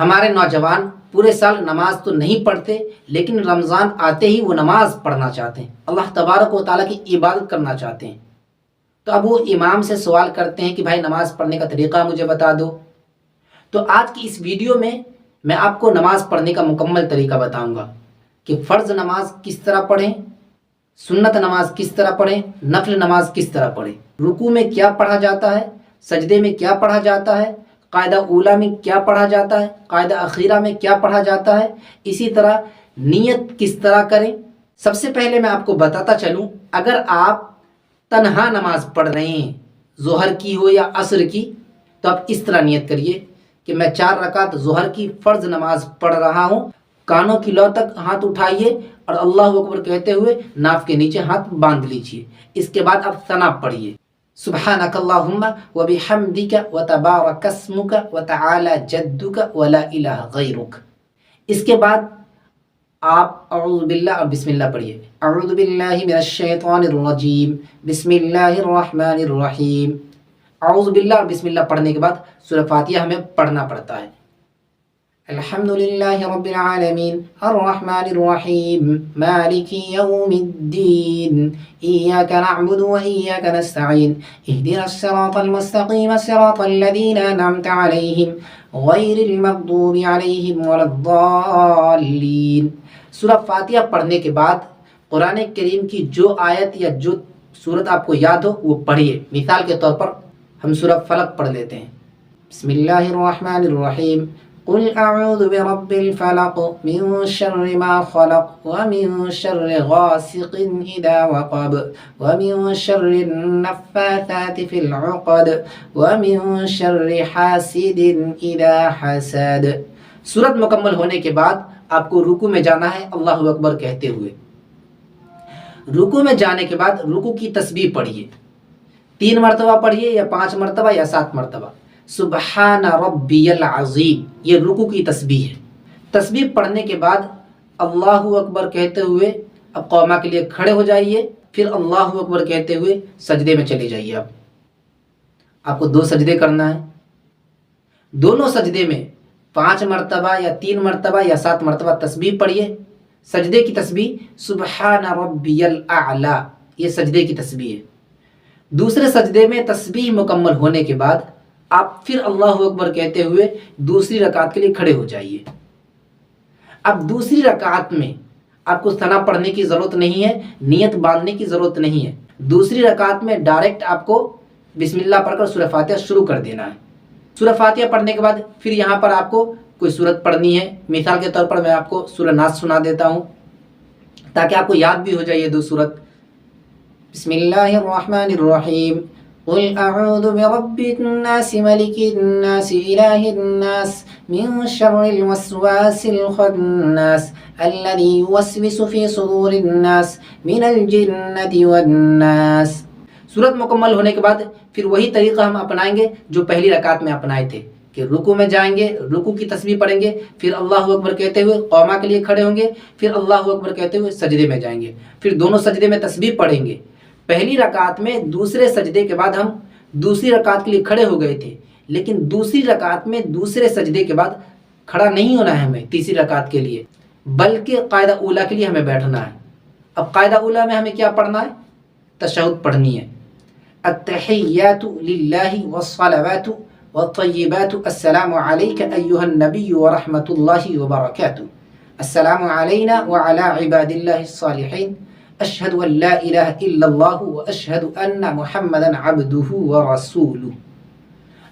ہمارے نوجوان پورے سال نماز تو نہیں پڑھتے، لیکن رمضان آتے ہی وہ نماز پڑھنا چاہتے ہیں، اللہ تبارک و تعالیٰ کی عبادت کرنا چاہتے ہیں۔ تو اب وہ امام سے سوال کرتے ہیں کہ بھائی نماز پڑھنے کا طریقہ مجھے بتا دو۔ تو آج کی اس ویڈیو میں آپ کو نماز پڑھنے کا مکمل طریقہ بتاؤں گا کہ فرض نماز کس طرح پڑھیں، سنت نماز کس طرح پڑھیں، نفل نماز کس طرح پڑھیں، رکوع میں کیا پڑھا جاتا ہے، سجدے میں کیا پڑھا جاتا ہے، قاعدہ اولیٰ میں کیا پڑھا جاتا ہے، قاعدہ اخیرہ میں کیا پڑھا جاتا ہے، اسی طرح نیت کس طرح کریں۔ سب سے پہلے میں آپ کو بتاتا چلوں، اگر آپ تنہا نماز پڑھ رہے ہیں، ظہر کی ہو یا عصر کی، تو آپ اس طرح نیت کریے کہ میں 4 رکعت ظہر کی فرض نماز پڑھ رہا ہوں، کانوں کی لو تک ہاتھ اٹھائیے اور اللہ اکبر کہتے ہوئے ناف کے نیچے ہاتھ باندھ لیجئے۔ اس کے بعد آپ ثنا پڑھیے، سبحانک اللہم وبحمدک وتبارک اسمک وتعالی جدک ولا الہ غیرک۔ اس کے بعد آپ اعوذ باللہ اور بسم اللہ پڑھیے، اعوذ باللہ من الشیطان الرجیم بسم اللہ الرحمن الرحیم۔ اعوذ باللہ اور بسم اللہ پڑھنے کے بعد سورہ فاتحہ ہمیں پڑھنا پڑتا ہے۔ الحمدللہ رب العالمین الرحمن الرحیم مالک یوم الدین ایاک نعبد و ایاک نستعین اہدنا الصراط المستقیم صراط الذین انعمت علیہم غیر المغضوب علیہم ولا الضالین۔ سورہ فاتحہ پڑھنے کے بعد قرآن کریم کی جو آیت یا جو سورت آپ کو یاد ہو وہ پڑھیے۔ مثال کے طور پر ہم سورہ فلق پڑھ لیتے ہیں، بسم اللہ الرحمن الرحیم قل اعوذ برب الفلق من شر ما خلق ومن شر غاسق اذا وقب ومن شر النفاثات في العقد ومن شر حاسد اذا حسد۔ سورت مکمل ہونے کے بعد آپ کو رکوع میں جانا ہے اللہ اکبر کہتے ہوئے۔ رکوع میں جانے کے بعد رکوع کی تسبیح پڑھیے، 3 مرتبہ پڑھیے یا 5 مرتبہ یا 7 مرتبہ۔ سبحان ربی العظیم، یہ رکوع کی تسبیح ہے۔ تسبیح پڑھنے کے بعد اللہ اکبر کہتے ہوئے اب قوما کے لیے کھڑے ہو جائیے، پھر اللہ اکبر کہتے ہوئے سجدے میں چلے جائیے۔ اب آپ کو 2 سجدے کرنا ہے، دونوں سجدے میں 5 مرتبہ یا 3 مرتبہ یا 7 مرتبہ تسبیح پڑھیے۔ سجدے کی تسبیح سبحان ربی الاعلی، یہ سجدے کی تسبیح ہے۔ دوسرے سجدے میں تسبیح مکمل ہونے کے بعد آپ پھر اللہ اکبر کہتے ہوئے دوسری رکعت کے لیے کھڑے ہو جائیے۔ اب دوسری رکعت میں آپ کو ثنا پڑھنے کی ضرورت نہیں ہے، نیت باندھنے کی ضرورت نہیں ہے۔ دوسری رکعت میں ڈائریکٹ آپ کو بسم اللہ پڑھ کر سورہ فاتحہ شروع کر دینا ہے۔ سورہ فاتحہ پڑھنے کے بعد پھر یہاں پر آپ کو کوئی سورت پڑھنی ہے۔ مثال کے طور پر میں آپ کو سورہ ناس سنا دیتا ہوں تاکہ آپ کو یاد بھی ہو جائے یہ 2 سورت۔ بسم اللہ الرحمن الرحیم قل اعوذ برب الناس ملک الناس الہ الناس من شر الوسواس الخناس الذي يوسوس في صدور الناس من الجنة والناس۔ سورت مکمل ہونے کے بعد پھر وہی طریقہ ہم اپنائیں گے جو پہلی رکعت میں اپنائے تھے کہ رکوع میں جائیں گے، رکوع کی تسبیح پڑھیں گے، پھر اللہ اکبر کہتے ہوئے قوما کے لیے کھڑے ہوں گے، پھر اللہ اکبر کہتے ہوئے سجدے میں جائیں گے، پھر دونوں سجدے میں تسبیح پڑھیں گے۔ پہلی رکعت میں دوسرے سجدے کے بعد ہم دوسری رکعت کے لیے کھڑے ہو گئے تھے، لیکن دوسری رکعت میں دوسرے سجدے کے بعد کھڑا نہیں ہونا ہے ہمیں تیسری رکعت کے لیے، بلکہ قاعدہ اولیٰ کے لیے ہمیں بیٹھنا ہے۔ اب قاعدہ اولیٰ میں ہمیں کیا پڑھنا ہے؟ تشہد پڑھنی ہے، التحیات للہ والصلوات والطیبات السلام علیک ایہا النبی ورحمۃ اللہ وبرکاتہ، السلام علینا وعلی عباد اللہ الصالحین، اشہد ان لا الہ الا اللہ واشہد ان محمدا عبدہ ورسولہ۔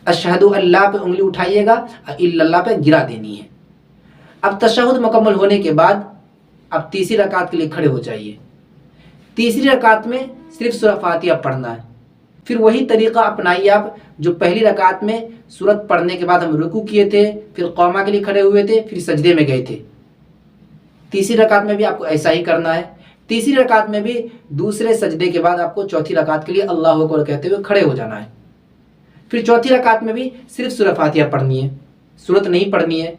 اشہد اللہ پہ انگلی اٹھائیے گا، الا اللہ پہ گرا دینی ہے۔ اب تشہد مکمل ہونے کے بعد اب تیسری رکعت کے لیے کھڑے ہو جائیے۔ تیسری رکعت میں صرف سورہ فاتحہ پڑھنا ہے، پھر وہی طریقہ اپنائیے آپ جو پہلی رکعت میں سورت پڑھنے کے بعد ہم رکوع کیے تھے، پھر قوما کے لیے کھڑے ہوئے تھے، پھر سجدے میں گئے تھے۔ تیسری رکعت میں بھی آپ کو ایسا ہی کرنا ہے۔ تیسری رکعت میں بھی دوسرے سجدے کے بعد آپ کو چوتھی رکعت کے لیے اللہ اکبر کہتے ہوئے کھڑے ہو جانا ہے۔ پھر چوتھی رکعت میں بھی صرف سورہ فاتحہ پڑھنی ہے، سورت نہیں پڑھنی ہے۔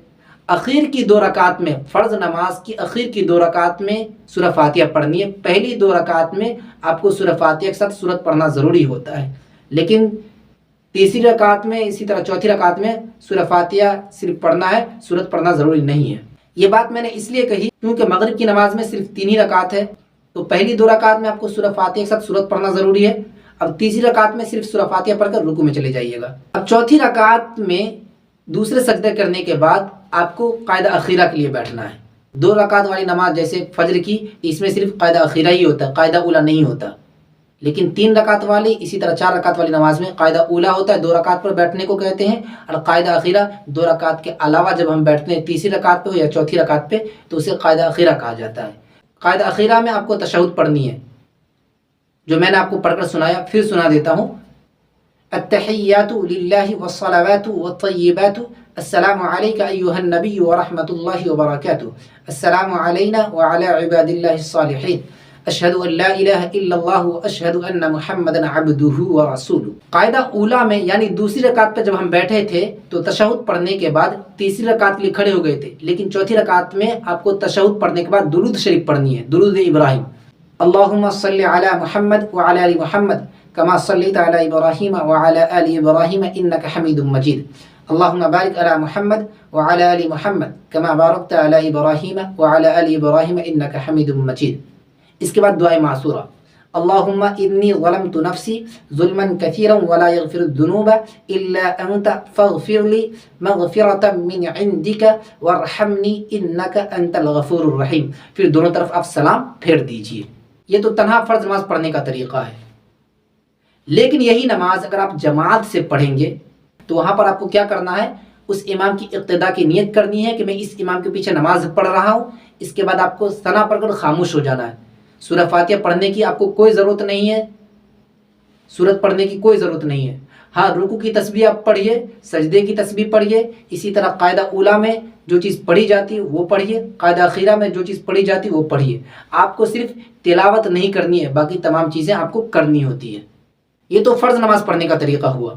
اخیر کی 2 رکعت میں، فرض نماز کی اخیر کی 2 رکعت میں سورہ فاتحہ پڑھنی ہے۔ پہلی 2 رکعت میں آپ کو سورہ فاتحہ کے ساتھ سورت پڑھنا ضروری ہوتا ہے، لیکن تیسری رکعت میں اسی طرح چوتھی رکعت میں سورہ فاتحہ صرف پڑھنا ہے، سورت پڑھنا ضروری نہیں ہے۔ یہ بات میں نے اس لیے کہی کیونکہ مغرب کی نماز میں صرف 3 ہی رکعت ہے، تو پہلی 2 رکعت میں آپ کو سورہ فاتحہ کے ساتھ سورت پڑھنا ضروری ہے۔ اب تیسری رکعت میں صرف سورہ فاتحہ پڑھ کر رکوع میں چلے جائیے گا۔ اب چوتھی رکعت میں دوسرے سجدے کرنے کے بعد آپ کو قاعدہ اخیرہ کے لیے بیٹھنا ہے۔ 2 رکعت والی نماز جیسے فجر کی، اس میں صرف قاعدہ اخیرہ ہی ہوتا ہے، قاعدہ اولا نہیں ہوتا، لیکن 3 رکعت والی اسی طرح 4 رکعت والی نماز میں قاعدہ اولا ہوتا ہے، 2 رکعت پر بیٹھنے کو کہتے ہیں، اور قاعدہ اخیرہ 2 رکعت کے علاوہ جب ہم بیٹھتے ہیں تیسری رکعت پہ یا چوتھی رکعت پہ تو اسے قاعدہ اخیرہ کہا جاتا ہے۔ قاعدہ اخیرہ میں آپ کو تشہد پڑھنی ہے، جو میں نے آپ کو پڑھ کر سنایا، پھر سنا دیتا ہوں۔ التحیات للہ والصلوات والطیبات السلام علیک ایہا النبی ورحمۃ اللہ وبرکاتہ السلام علینا وعلی عباد اللہ الصالحین اشہد ان لا الہ الا اللہ واشہد ان محمدا عبدہ ورسولہ۔ قاعدہ اولا میں یعنی دوسری رکعت پہ جب ہم بیٹھے تھے تو تشہد پڑھنے کے بعد تیسری رکعت کے لیے کھڑے ہو گئے تھے، لیکن چوتھی رکعت میں آپ کو تشہد پڑھنے کے بعد درود شریف پڑھنی ہے، درود ابراہیم۔ اللہم صلی علی محمد وعلی آل محمد کما صلیت علی ابراہیم وعلی آل ابراہیم انک حمید مجید۔ اللہم بارک علی محمد وعلی آل محمد کما بارکت علی ابراہیم وعلی آل ابراہیم انک حمید مجید۔ اس کے بعد دعائے معصورہ، اللہم انی ظلمت نفسی ظلما کثیرا ولا یغفر الذنوب الا انت فاغفر لی مغفرۃ من عندک وارحمنی انک انت الغفور الرحیم۔ پھر دونوں طرف آپ سلام پھیر دیجئے۔ یہ تو تنہا فرض نماز پڑھنے کا طریقہ ہے، لیکن یہی نماز اگر آپ جماعت سے پڑھیں گے تو وہاں پر آپ کو کیا کرنا ہے، اس امام کی اقتداء کی نیت کرنی ہے کہ میں اس امام کے پیچھے نماز پڑھ رہا ہوں۔ اس کے بعد آپ کو ثنا پڑھ کر خاموش ہو جانا ہے، سورہ فاتحہ پڑھنے کی آپ کو کوئی ضرورت نہیں ہے، سورت پڑھنے کی کوئی ضرورت نہیں ہے۔ ہاں، رکوع کی تسبیح آپ پڑھیے، سجدے کی تسبیح پڑھیے، اسی طرح قاعدہ اولا میں جو چیز پڑھی جاتی ہے وہ پڑھیے، قاعدہ اخیرہ میں جو چیز پڑھی جاتی ہے وہ پڑھیے۔ آپ کو صرف تلاوت نہیں کرنی ہے، باقی تمام چیزیں آپ کو کرنی ہوتی ہے۔ یہ تو فرض نماز پڑھنے کا طریقہ ہوا۔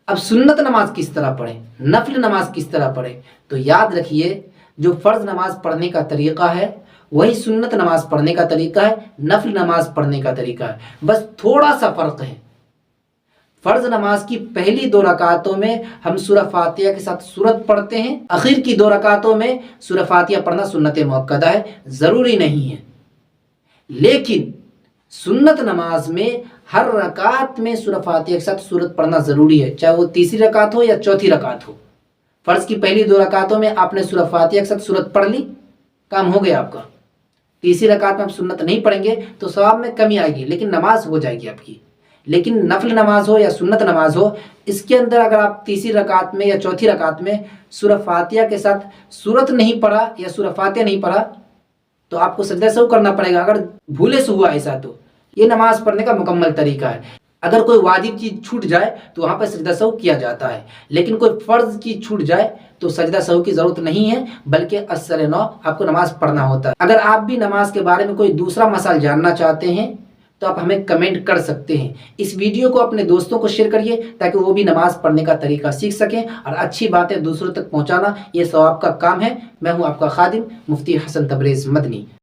اب سنت نماز کس طرح پڑھیں، نفل نماز کس طرح پڑھیں؟ تو یاد رکھیے، جو فرض نماز پڑھنے کا طریقہ ہے وہی سنت نماز پڑھنے کا طریقہ ہے، نفل نماز پڑھنے کا طریقہ ہے، بس تھوڑا سا فرق ہے۔ فرض نماز کی پہلی 2 رکعتوں میں ہم سورہ فاتحہ کے ساتھ سورت پڑھتے ہیں، اخیر کی 2 رکعتوں میں سورہ فاتحہ پڑھنا سنت مؤکدہ ہے، ضروری نہیں ہے۔ لیکن سنت نماز میں ہر رکعت میں سورہ فاتحہ کے ساتھ سورت پڑھنا ضروری ہے، چاہے وہ تیسری رکعت ہو یا چوتھی رکعت ہو۔ فرض کی پہلی 2 رکعتوں میں آپ نے سورہ فاتحہ کے ساتھ سورت پڑھ لی، کام ہو گیا آپ کا۔ تیسری رکعت میں آپ سنت نہیں پڑھیں گے تو ثواب میں کمی آئے گی، لیکن نماز ہو جائے گی آپ کی۔ لیکن نفل نماز ہو یا سنت نماز ہو، اس کے اندر اگر آپ تیسری رکعت میں یا چوتھی رکعت میں سورہ فاتحہ کے ساتھ سورت نہیں پڑھا یا سورہ فاتحہ نہیں پڑھا تو آپ کو سجدہ سہو کرنا پڑے گا، اگر بھولے سے ہوا ایسا تو۔ یہ نماز پڑھنے کا مکمل طریقہ ہے۔ اگر کوئی واجب چیز چھوٹ جائے تو وہاں پہ سجدہ سہو کیا جاتا ہے، لیکن کوئی فرض چیز چھوٹ جائے تو سجدہ سہو کی ضرورت نہیں ہے، بلکہ اثر نو آپ کو نماز پڑھنا ہوتا ہے۔ اگر آپ بھی نماز کے بارے میں کوئی دوسرا مسائل جاننا چاہتے ہیں تو آپ ہمیں کمنٹ کر سکتے ہیں۔ اس ویڈیو کو اپنے دوستوں کو شیئر کریے تاکہ وہ بھی نماز پڑھنے کا طریقہ سیکھ سکیں، اور اچھی باتیں دوسروں تک پہنچانا یہ ثواب کا کام ہے۔ میں ہوں آپ کا خادم مفتی حسن تبریز مدنی۔